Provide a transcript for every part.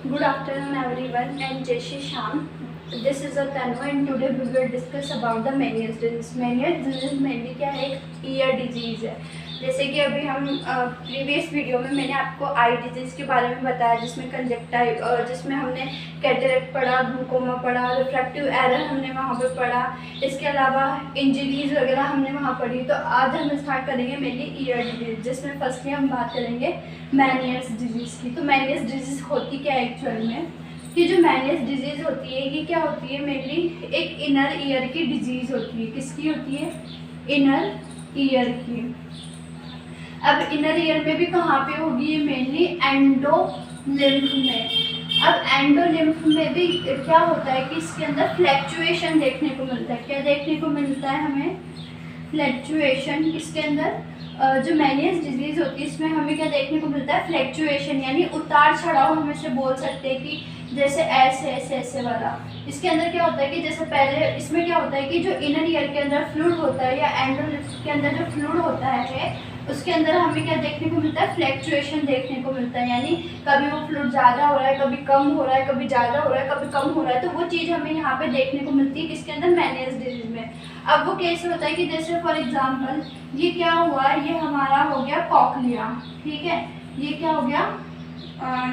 Good afternoon everyone and Jai Shri Shyam. This is Tanu and today we will discuss about the Meniere's disease. Meniere's disease mainly क्या है, एक year disease है। जैसे कि अभी हम प्रीवियस वीडियो में मैंने आपको आई डिजीज़ के बारे में बताया, जिसमें कंजक्टाइव जिसमें हमने कैटरेक्ट पढ़ा, ग्लूकोमा पढ़ा, रिफ्रैक्टिव एरर हमने वहाँ पर पढ़ा, इसके अलावा इंजरीज वगैरह हमने वहाँ पढ़ी। तो आज हम स्टार्ट करेंगे मेनली ईयर डिजीज़, जिसमें फर्स्टली हम बात करेंगे मेनियर्स डिजीज़ की। तो मेनियर्स डिजीज़ होती क्या है एक्चुअल में, कि जो मेनियर्स डिजीज़ होती है ये क्या होती है, मेनली एक इनर ईयर की डिजीज़ होती है। किसकी होती है? इनर ईयर की। अब इनर ईयर में भी कहाँ पे होगी ये? मेनली एंडोलिम्फ में। अब एंडोलिम्फ में भी क्या होता है कि इसके अंदर फ्लैक्चुएशन देखने को मिलता है। क्या देखने को मिलता है हमें? फ्लैक्चुएशन। इसके अंदर जो मेनियर्स डिजीज़ होती है इसमें हमें क्या देखने को मिलता है? फ्लैक्चुएशन, यानी उतार चढ़ाव हम इसे बोल सकते हैं कि जैसे ऐसे ऐसे ऐसे वाला। इसके अंदर क्या होता है कि जैसे पहले इसमें क्या होता है कि जो इनर ईयर के अंदर फ्लूइड होता है या एंडोलिम्फ के अंदर जो फ्लूइड होता है उसके अंदर हमें क्या देखने को मिलता है? फ्लैक्चुएशन देखने को मिलता है, यानी कभी वो फ्लूइड ज़्यादा हो रहा है, कभी कम हो रहा है, कभी ज़्यादा हो रहा है, कभी कम हो रहा है। तो वो चीज़ हमें यहाँ पे देखने को मिलती है किसके अंदर? मेनियर्स डिजीज़ में। अब वो कैसे होता है कि जैसे फॉर एग्जांपल ये क्या हुआ, ये हमारा हो गया कॉक्लिया, ठीक है। ये क्या हो गया?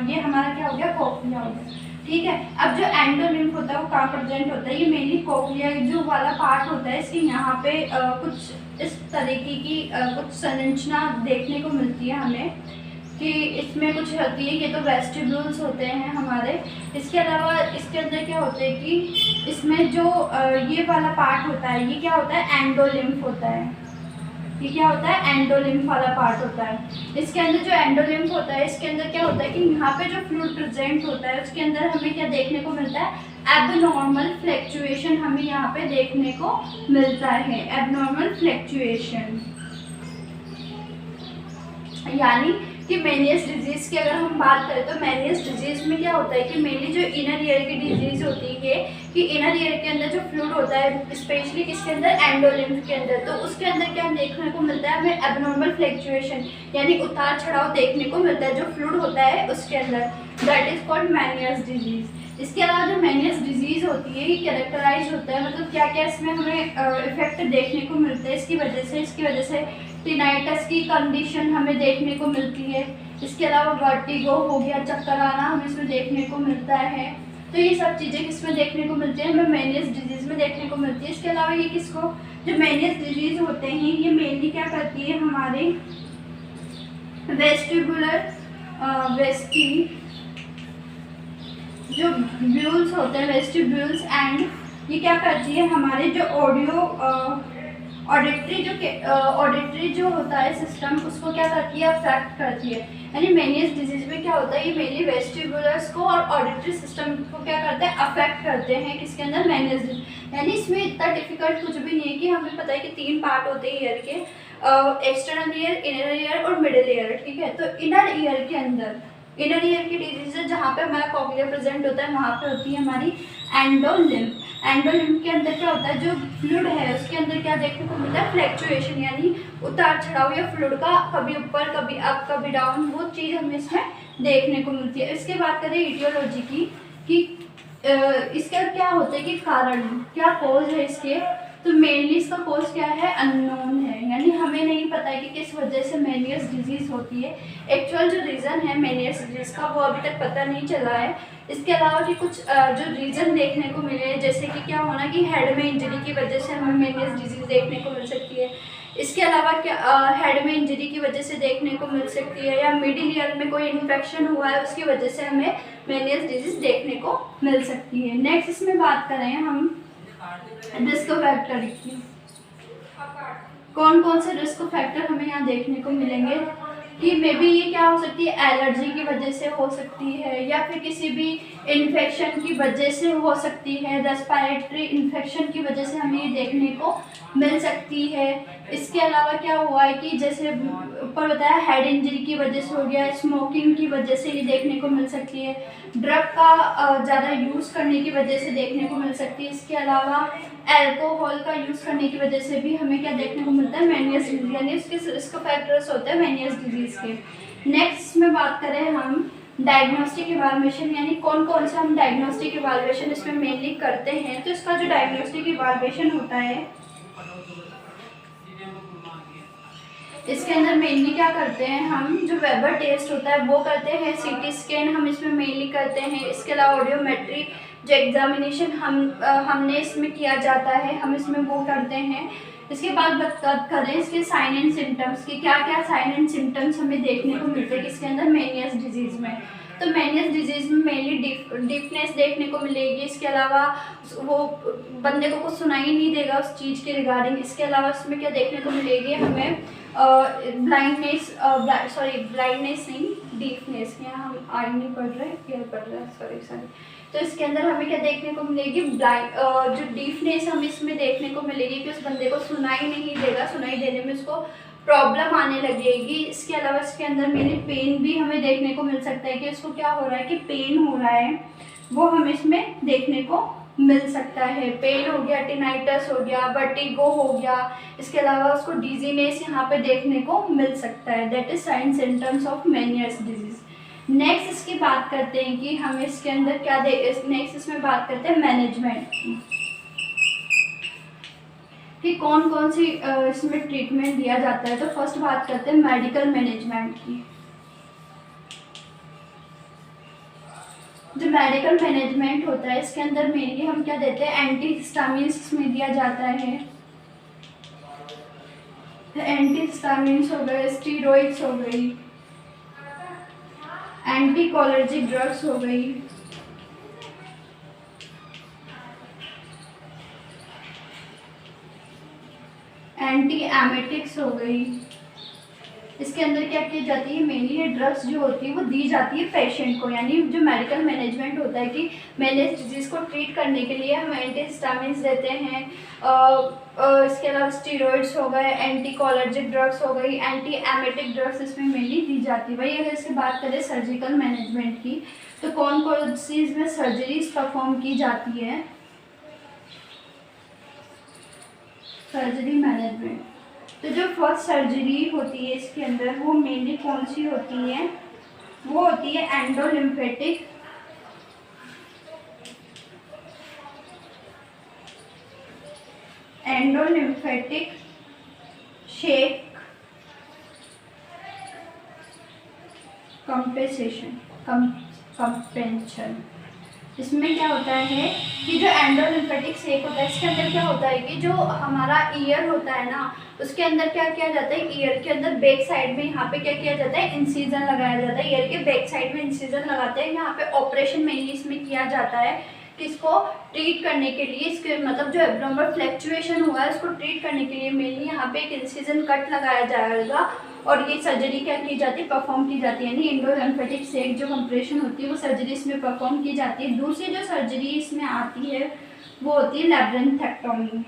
ये हमारा क्या हो गया? कॉक्लिया हो गया, ठीक है। अब जो एंडोलिम्फ होता है वो कहाँ प्रेजेंट होता है? ये मेनली कॉक्लिया जो वाला पार्ट होता है, इसके यहाँ पे कुछ इस तरीके की कुछ संरचना देखने को मिलती है हमें, कि इसमें कुछ होती है। ये तो वेस्टिब्यूल्स होते हैं हमारे। इसके अलावा इसके अंदर क्या होता है कि इसमें जो ये वाला पार्ट होता है ये क्या होता है? एंडोलिम्फ होता है। ये क्या होता है? एंडोलिम्फ वाला पार्ट होता है। इसके अंदर जो एंडोलिम्फ होता है इसके अंदर क्या होता है कि यहाँ पे जो फ्लूइड प्रेजेंट होता है उसके अंदर हमें क्या देखने को मिलता है? एबनॉर्मल फ्लैक्चुएशन हमें यहाँ पे देखने को मिलता है। एबनॉर्मल फ्लैक्चुएशन, यानी कि मेनियर्स डिजीज़ की अगर हम बात करें तो मेनियर्स डिजीज़ में क्या होता है कि मेनली जो इनर ईयर की डिजीज़ होती है कि इनर ईयर के अंदर जो फ्लूइड होता है, स्पेशली किसके अंदर? एंडोलिम्फ के अंदर। तो उसके अंदर क्या देखने को मिलता है हमें? एबनॉर्मल फ्लैक्चुएशन, यानी उतार चढ़ाव देखने को मिलता है जो फ्लूइड होता है उसके अंदर। That is called मेनियर्स disease. इसके अलावा जो मेनियर्स डिजीज़ होती है ये कैरेक्टराइज होता है, मतलब क्या क्या इसमें हमें इफेक्ट देखने को मिलते हैं इसकी वजह से टिनाइटस की कंडीशन हमें देखने को मिलती है। इसके अलावा वर्टिगो हो गया, चक्कर आना हमें इसमें देखने को मिलता है। तो ये सब चीज़ें किसमें देखने को मिलती है? हमें मेनियर्स डिजीज़ में देखने को मिलती है। इसके अलावा ये किसको, जो मेनियर्स डिजीज़ होते हैं ये मेनली क्या करती है? हमारे वेस्टिबुलर जो ब्यूल्स होते हैं, वेस्टिब्यूल्स, एंड ये क्या करती है? हमारे जो ऑडिटरी जो होता है सिस्टम उसको क्या करती है? अफेक्ट करती है। यानी मेनियर्स डिजीज में क्या होता है? ये मेनली वेस्टिबुलर्स को और ऑडिटरी सिस्टम को क्या करते हैं? अफेक्ट करते हैं। किसके अंदर? मेनियर्स डिजीज। यानी इसमें इतना डिफिकल्ट कुछ भी नहीं है कि हमें पता है कि 3 पार्ट होते हैं ईयर के, एक्सटर्नल ईयर, इनर ईयर और मिडिल ईयर, ठीक है। तो इनर ईयर के अंदर, इनर ईयर की डिजीज है जहाँ पे हमारा कॉक्लिया प्रेजेंट होता है, वहाँ पे होती है हमारी एंडोलिम्फ। एंडोलिम्फ के अंदर क्या होता है? जो फ्लूइड है उसके अंदर क्या देखने को मिलता है? फ्लैक्चुएशन, यानी उतार चढ़ाव या फ्लूइड का कभी ऊपर कभी अप कभी डाउन, वो चीज़ हमें इसमें देखने को मिलती है। इसके बात करें इटियोलॉजी की, कि इसका क्या होता है कि कारण क्या कॉज है इसके, तो मेनली इसका कॉज क्या है? अननोन है, यानी हमें नहीं पता है कि किस वजह से मेनियर्स डिजीज़ होती है। एक्चुअल जो रीज़न है मेनियर्स डिजीज़ का वो अभी तक पता नहीं चला है। इसके अलावा कि कुछ जो रीज़न देखने को मिले, जैसे कि क्या होना कि हेड में इंजरी की वजह से हमें मेनियर्स डिजीज़ देखने को मिल सकती है। इसके अलावा क्या हेड में इंजरी की वजह से देखने को मिल सकती है, या मिडिल ईयर में कोई इन्फेक्शन हुआ है उसकी वजह से हमें मेनियर्स डिजीज़ देखने को मिल सकती है। नेक्स्ट इसमें बात करें हम रिस्क फैक्टर की, कौन कौन से रिस्क फैक्टर हमें यहाँ देखने को मिलेंगे, कि मे बी ये क्या हो सकती है? एलर्जी की वजह से हो सकती है, या फिर किसी भी इन्फेक्शन की वजह से हो सकती है, रेस्पिरेटरी इन्फेक्शन की वजह से हमें ये देखने को मिल सकती है। इसके अलावा क्या हुआ है कि जैसे ऊपर बताया हेड इंजरी की वजह से हो गया, स्मोकिंग की वजह से ये देखने को मिल सकती है, ड्रग का ज़्यादा यूज़ करने की वजह से देखने को मिल सकती है। इसके अलावा अल्कोहल का यूज़ करने की वजह से भी हमें क्या देखने को मिलता है? मेनियर्स डिजीज़, यानी उसके रिस्क फैक्टर्स होते हैं मेनियर्स डिजीज़ के। नेक्स्ट में बात करें हम डायग्नोस्टिक इवाल्युएशन यानी कौन कौन सा हम डायग्नोस्टिक इवाल्युएशन इसमें मेनली करते हैं। तो इसका जो डायग्नोस्टिक इवाल्युएशन होता है इसके अंदर मेनली क्या करते हैं हम, जो वेबर टेस्ट होता है वो करते हैं, सीटी स्कैन हम इसमें मेनली करते हैं। इसके अलावा ऑडियोमेट्री जो एग्जामिनेशन हमने इसमें किया जाता है हम इसमें वो करते हैं। इसके बाद बात करें इसके साइन एंड सिम्टम्स की, क्या क्या साइन एंड सिम्टम्स हमें देखने को मिलते हैं किसके अंदर, मेनियस डिजीज़ में। तो मेनियस डिजीज़ में मेनली डीफनेस देखने को मिलेगी। इसके अलावा वो बंदे को कुछ सुनाई नहीं देगा उस चीज़ के रिगार्डिंग। इसके अलावा इसमें क्या देखने को मिलेगी हमें, ब्लाइंडनेस नहीं, डीफनेस, यहाँ हम आई नहीं पढ़ रहे, क्या पढ़ रहे हैं, सॉरी। तो इसके अंदर हमें क्या देखने को मिलेगी, जो डीफनेस हमें इसमें देखने को मिलेगी कि उस बंदे को सुनाई नहीं देगा, सुनाई देने में उसको प्रॉब्लम आने लगेगी। इसके अलावा इसके अंदर मेरे पेन भी हमें देखने को मिल सकता है कि उसको क्या हो रहा है कि पेन हो रहा है, वो हमें इसमें देखने को मिल सकता है। पेन हो गया, टिनाइटस हो गया, वर्टिगो हो गया। इसके अलावा उसको डिजीनेस यहाँ पे देखने को मिल सकता है। That is sign symptoms of Meniere's disease. Next इसकी बात करते हैं कि हमें इसके अंदर क्या नेक्स्ट इसमें बात करते हैं मैनेजमेंट की, कि कौन कौन सी इसमें ट्रीटमेंट दिया जाता है। तो फर्स्ट बात करते हैं मेडिकल मैनेजमेंट की। जो मेडिकल मैनेजमेंट होता है इसके अंदर मेनली हम क्या देते हैं, एंटी हिस्टामिन्स इसमें दिया जाता है। एंटी हिस्टामिन्स हो गए, स्टीरॉइड्स हो गई, एंटी कोलर्जिक ड्रग्स हो गई, एंटी एमेटिक्स हो गई। इसके अंदर क्या की जाती है, मेनली ये ड्रग्स जो होती है वो दी जाती है पेशेंट को। यानी जो मेडिकल मैनेजमेंट होता है कि मेनियस डिजीज़ को ट्रीट करने के लिए हम एंटी हिस्टामिन्स देते हैं। इसके अलावा स्टीरॉइड्स हो गए, एंटी कोलर्जिक ड्रग्स हो गई, एंटी एमेटिक ड्रग्स इसमें मेनली दी जाती है। वही अगर इसकी बात करें सर्जिकल मैनेजमेंट की, तो कौन कौन सी इसमें सर्जरीज परफॉर्म की जाती है। सर्जरी मैनेजमेंट, तो जो फर्स्ट सर्जरी होती है इसके अंदर वो मेनली कौन सी होती है, वो होती है एंडोलिम्फेटिक शेक कंपेंशन। इसमें क्या होता है कि जो एंडोलिम्फेटिक शेक होता है इसके अंदर क्या होता है कि जो हमारा ईयर होता है ना, उसके अंदर क्या किया जाता है, ईयर के अंदर बैक साइड में यहाँ पे क्या किया जाता है, इंसिजन लगाया जाता है। ईयर के बैक साइड में इंसिजन लगाते हैं। यहाँ पे ऑपरेशन मेनली इसमें किया जाता है किसको ट्रीट करने के लिए, इसके मतलब जो एब्नॉर्मल फ्लैक्चुएशन हुआ है उसको ट्रीट करने के लिए मेनली यहाँ पे एक इंसिजन कट लगाया जाएगा। और ये सर्जरी क्या की जाती है, परफॉर्म की जाती है। यानी एंडोलिम्फेटिक शेक जो कंप्रेशन होती है वो सर्जरी इसमें परफॉर्म की जाती है। दूसरी जो सर्जरी इसमें आती है वो होती है लैब्रिन्थेक्टोमी।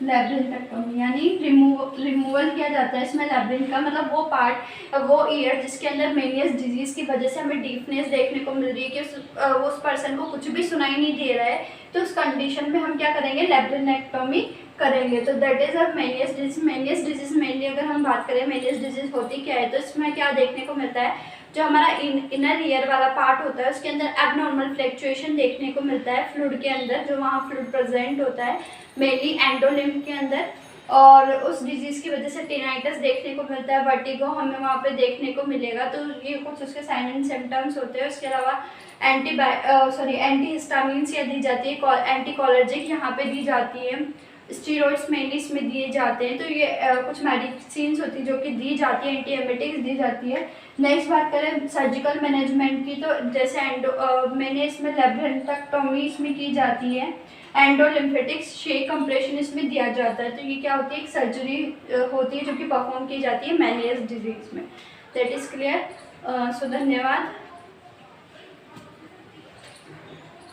लैब्रिन्थेक्टोमी यानी रिमूवल किया जाता है इसमें लैब्रिन्थ का, मतलब वो पार्ट, वो ईयर जिसके अंदर मेनियस डिजीज़ की वजह से हमें डीफनेस देखने को मिल रही है कि उस पर्सन को कुछ भी सुनाई नहीं दे रहा है, तो उस कंडीशन में हम क्या करेंगे, लैब्रिन्थेक्टोमी करेंगे। तो that is a Meniere's disease. Meniere's disease mainly अगर हम बात करें मेनियस डिजीज होती क्या है, तो इसमें क्या देखने को मिलता है, जो हमारा इनर ईयर वाला पार्ट होता है उसके अंदर एबनॉर्मल फ्लैक्चुएशन देखने को मिलता है फ्लूइड के अंदर, जो वहाँ फ्लूइड प्रेजेंट होता है मेनली एंडोलिम्फ के अंदर, और उस डिजीज़ की वजह से टिनाइटस देखने को मिलता है, वर्टिगो हमें वहाँ पे देखने को मिलेगा। तो ये कुछ उसके साइन एंड सिम्टम्स होते हैं। उसके अलावा एंटी हिस्टामिन्स या दी जाती है, एंटी कोलर्जिक यहाँ पे दी जाती है, स्टीरॉइड्स मेनली इसमें दिए जाते हैं। तो ये कुछ मेडिसिन होती है जो कि दी जाती है, एंटी एमेटिक्स दी जाती है। नेक्स्ट बात करें सर्जिकल मैनेजमेंट की, तो जैसे मैंने इसमें लैब्रिन्थेक्टोमी इसमें की जाती है, एंडोलिम्फेटिक शेक कंप्रेशन इसमें दिया जाता है। तो ये क्या होती है, एक सर्जरी होती है जो कि परफॉर्म की जाती है मेनियस डिजीज में। That is clear. सो धन्यवाद।